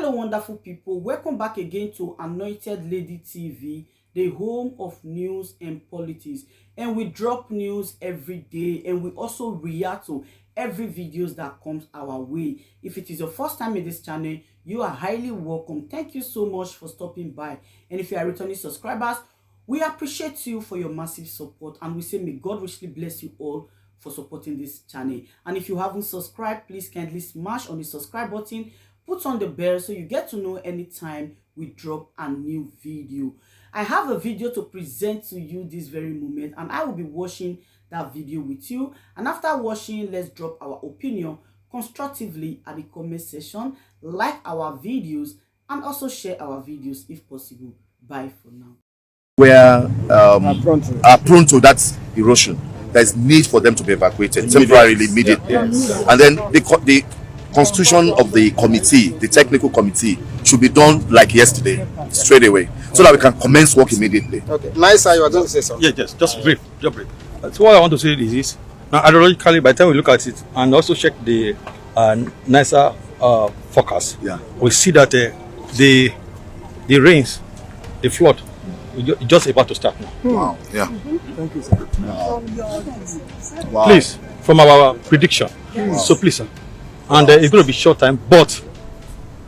Hello wonderful people, welcome back again to Anointed Lady TV, the home of news and politics. And we drop news every day, and we also react to every videos that comes our way. If it is your first time in this channel, you are highly welcome. Thank you so much for stopping by. And if you are returning subscribers, we appreciate you for your massive support, and we say may God richly bless you all for supporting this channel. And if you haven't subscribed, please kindly smash on the subscribe button, put on the bell so you get to know anytime we drop a new video. I have a video to present to you this very moment, and I will be watching that video with you. And after watching, let's drop our opinion constructively at the comment section, like our videos, and also share our videos if possible. Bye for now. Where are prone to that erosion, there's need for them to be evacuated temporarily, immediately. Yes. And then the constitution of the committee, the technical committee, should be done like yesterday, straight away, so that we can commence work immediately. Okay. Nice, you are going to say something. Yeah, just brief. So what I want to say is this: now, ideologically, by the time we look at it and also check the nicer forecast, we see that the rains, the flood, is just about to start now. Wow. Yeah. Thank you, sir. Wow. Please, from our prediction. So please, sir. And it's going to be short time, but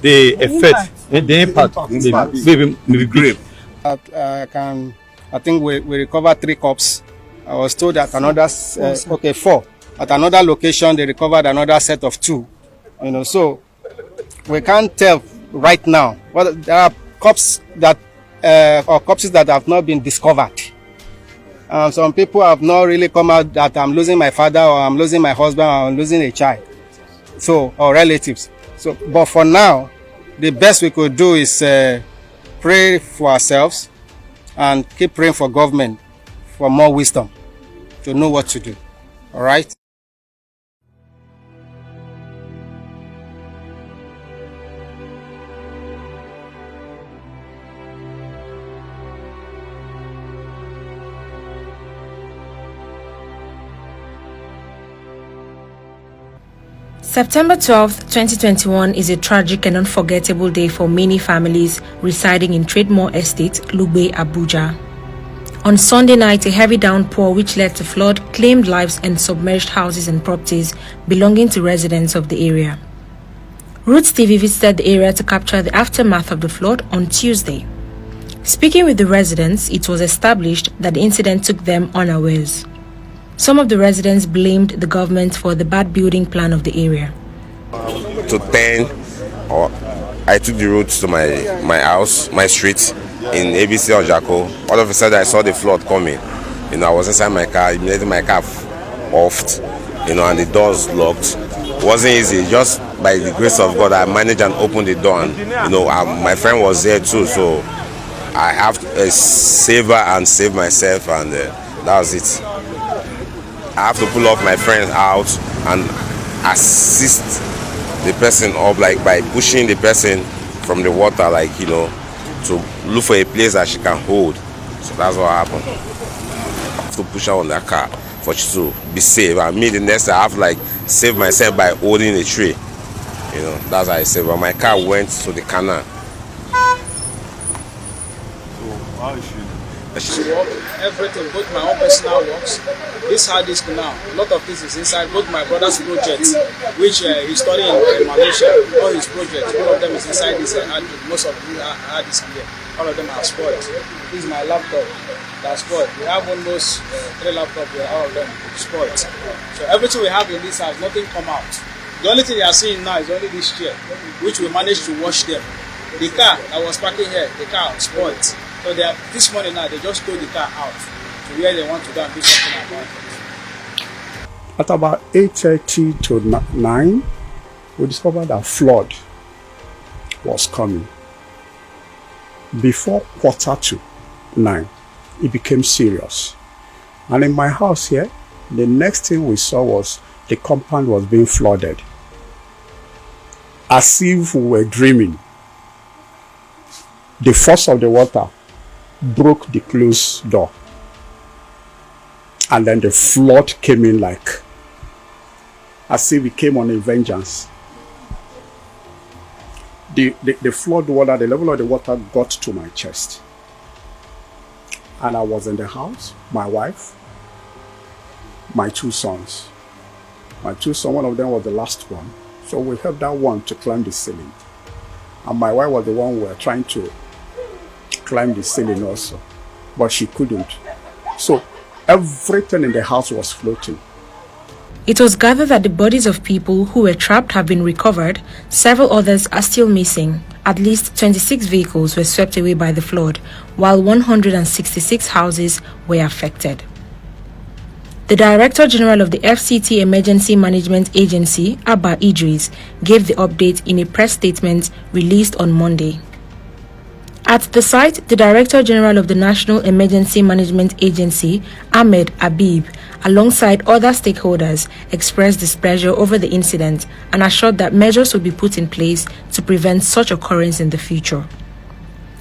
the effect, the impact may be great. I think we recovered 3 cups. I was told that another, 4. At another location, they recovered another set of 2. You know, so we can't tell right now. But there are cups that, or corpses that have not been discovered. Some people have not really come out that I'm losing my father, or I'm losing my husband, or I'm losing a child. So, or relatives. So, but for now, the best we could do is pray for ourselves and keep praying for government for more wisdom to know what to do. All right? September 12th, 2021 is a tragic and unforgettable day for many families residing in Trademore Estate, Ťírøuble, Abuja. On Sunday night, a heavy downpour which led to flood claimed lives and submerged houses and properties belonging to residents of the area. Roots TV visited the area to capture the aftermath of the flood on Tuesday. Speaking with the residents, it was established that the incident took them unawares. Some of the residents blamed the government for the bad building plan of the area. To 10, I took the road to my house, my street in ABC on Jaco. All of a sudden I saw the flood coming. You know, I was inside my car, immediately my car offed, you know, and the doors locked. It wasn't easy, just by the grace of God I managed and opened the door, and you know, my friend was there too, so I have to save her and save myself, and that was it. I have to pull off my friend out and assist the person up, like by pushing the person from the water, like, you know, to look for a place that she can hold. So that's what happened. I have to push her on that car for she to be safe. And me, the next I have to like save myself by holding a tree. You know, that's how I saved. But my car went to the canal. Everything, both my own personal works, this hard disk now, a lot of things is inside, both my brother's projects, which he's studying in Malaysia, all his projects, all of them is inside this hard disk. Most of the hard disk here, all of them are spoiled. This is my laptop, that's spoiled. We have almost 3 laptops here, all of them spoiled. So everything we have in this house, nothing come out. The only thing you are seeing now is only this chair, which we managed to wash them. The car that was parking here, the car spoiled. So they are, this morning now, they just tow the car out to where they want to go and do something about it. At about 8:30 to 9, we discovered that flood was coming. Before 8:45, it became serious. And in my house here, the next thing we saw was the compound was being flooded. As if we were dreaming. The force of the water broke the closed door, and then the flood came in like as if it came on a vengeance. the flood water, the level of the water got to my chest. And I was in the house, my wife, my 2 sons. My 2 sons, one of them was the last one. So we helped that one to climb the ceiling. And my wife was the one who were trying to climb the ceiling also. But she couldn't. So everything in the house was floating. It was gathered that the bodies of people who were trapped have been recovered. Several others are still missing. At least 26 vehicles were swept away by the flood, while 166 houses were affected. The Director General of the FCT Emergency Management Agency, Błøøđý, gave the update in a press statement released on Monday. At the site, the Director General of the National Emergency Management Agency, Ahmed Habib, alongside other stakeholders, expressed displeasure over the incident and assured that measures will be put in place to prevent such occurrence in the future.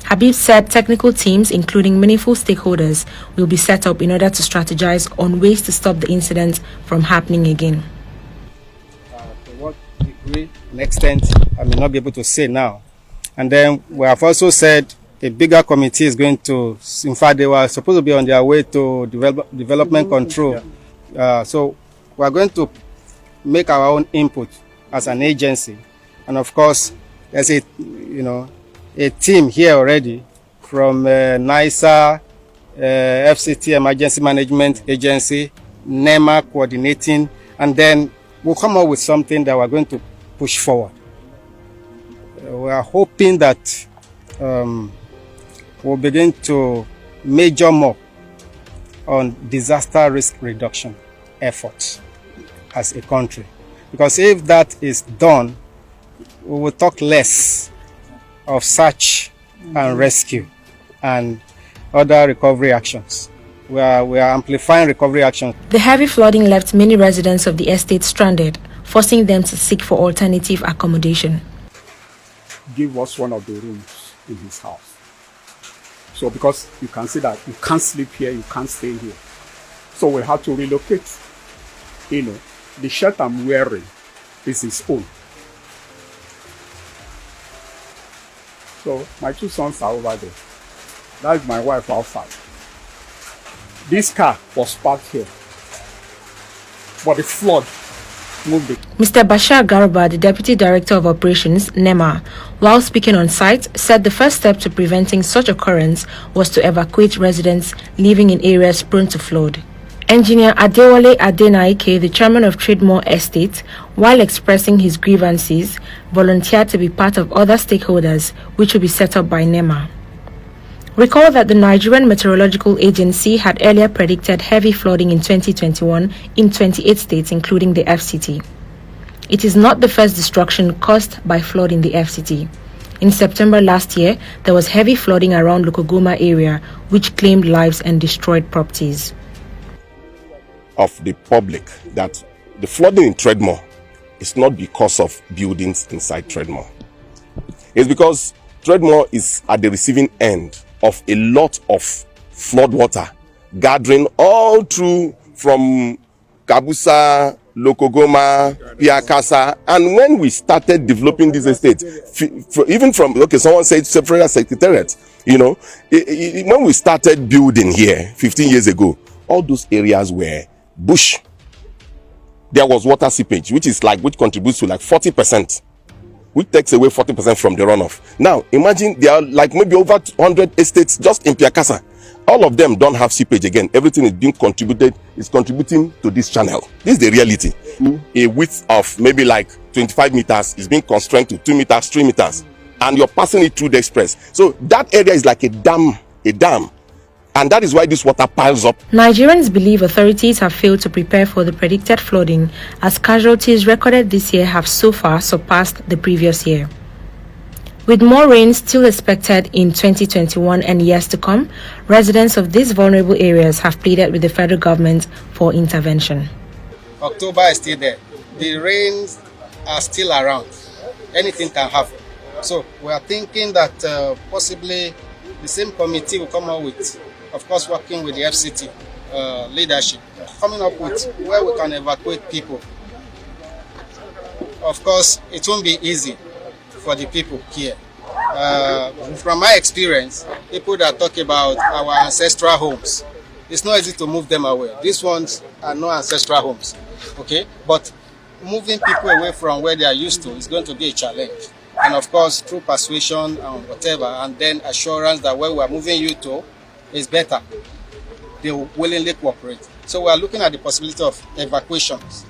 Habib said technical teams, including meaningful stakeholders, will be set up in order to strategize on ways to stop the incident from happening again. To what degree and extent, I may not be able to say now. And then we have also said a bigger committee is going to, in fact, they were supposed to be on their way to development control. So we are going to make our own input as an agency. And of course, there's a team here already from NISA, FCT Emergency Management Agency, NEMA coordinating, and then we'll come up with something that we're going to push forward. We are hoping that we'll begin to major more on disaster risk reduction efforts as a country. Because if that is done, we will talk less of search and rescue and other recovery actions. We are amplifying recovery actions. The heavy flooding left many residents of the estate stranded, forcing them to seek for alternative accommodation. Give us one of the rooms in his house. So because you can see that you can't sleep here, you can't stay here. So we had to relocate. The shirt I'm wearing is his own. So my 2 sons are over there. That's my wife outside. This car was parked here, but the flood moved it. Mr. Bashir Garba, the Deputy Director of Operations, NEMA, while speaking on site, said the first step to preventing such occurrence was to evacuate residents living in areas prone to flood. Engineer Adewale Adenaike, the chairman of Ťírøuble Estate, while expressing his grievances, volunteered to be part of other stakeholders which will be set up by NEMA. Recall that the Nigerian Meteorological Agency had earlier predicted heavy flooding in 2021 in 28 states, including the FCT. It is not the first destruction caused by flood in the FCT. In September last year, there was heavy flooding around Lokogoma area, which claimed lives and destroyed properties. Of the public that the flooding in Ťírøuble is not because of buildings inside Ťírøuble. It's because Ťírøuble is at the receiving end of a lot of flood water gathering all through from Kabusa, Lokogoma, Piakasa. And when we started developing this estate, even from, someone said Federal Secretariat, when we started building here 15 years ago, all those areas were bush. There was water seepage, which contributes to 40%, which takes away 40% from the runoff. Now, imagine there are maybe over 100 estates just in Piakasa. All of them don't have seepage again. Everything is contributing to this channel. This is the reality. A width of maybe 25 meters is being constrained to 2 meters, 3 meters, and you're passing it through the express. So that area is like a dam. And that is why this water piles up. Nigerians believe authorities have failed to prepare for the predicted flooding, as casualties recorded this year have so far surpassed the previous year. With more rain still expected in 2021 and years to come, residents of these vulnerable areas have pleaded with the federal government for intervention. October is still there. The rains are still around. Anything can happen. So we are thinking that possibly the same committee will come up with, of course, working with the FCT leadership, coming up with where we can evacuate people. Of course, it won't be easy for the people here. From my experience, people that talk about our ancestral homes, it's not easy to move them away. These ones are not ancestral homes, okay? But moving people away from where they are used to is going to be a challenge. And of course, through persuasion and whatever, and then assurance that where we are moving you to is better, they will willingly cooperate. So we are looking at the possibility of evacuations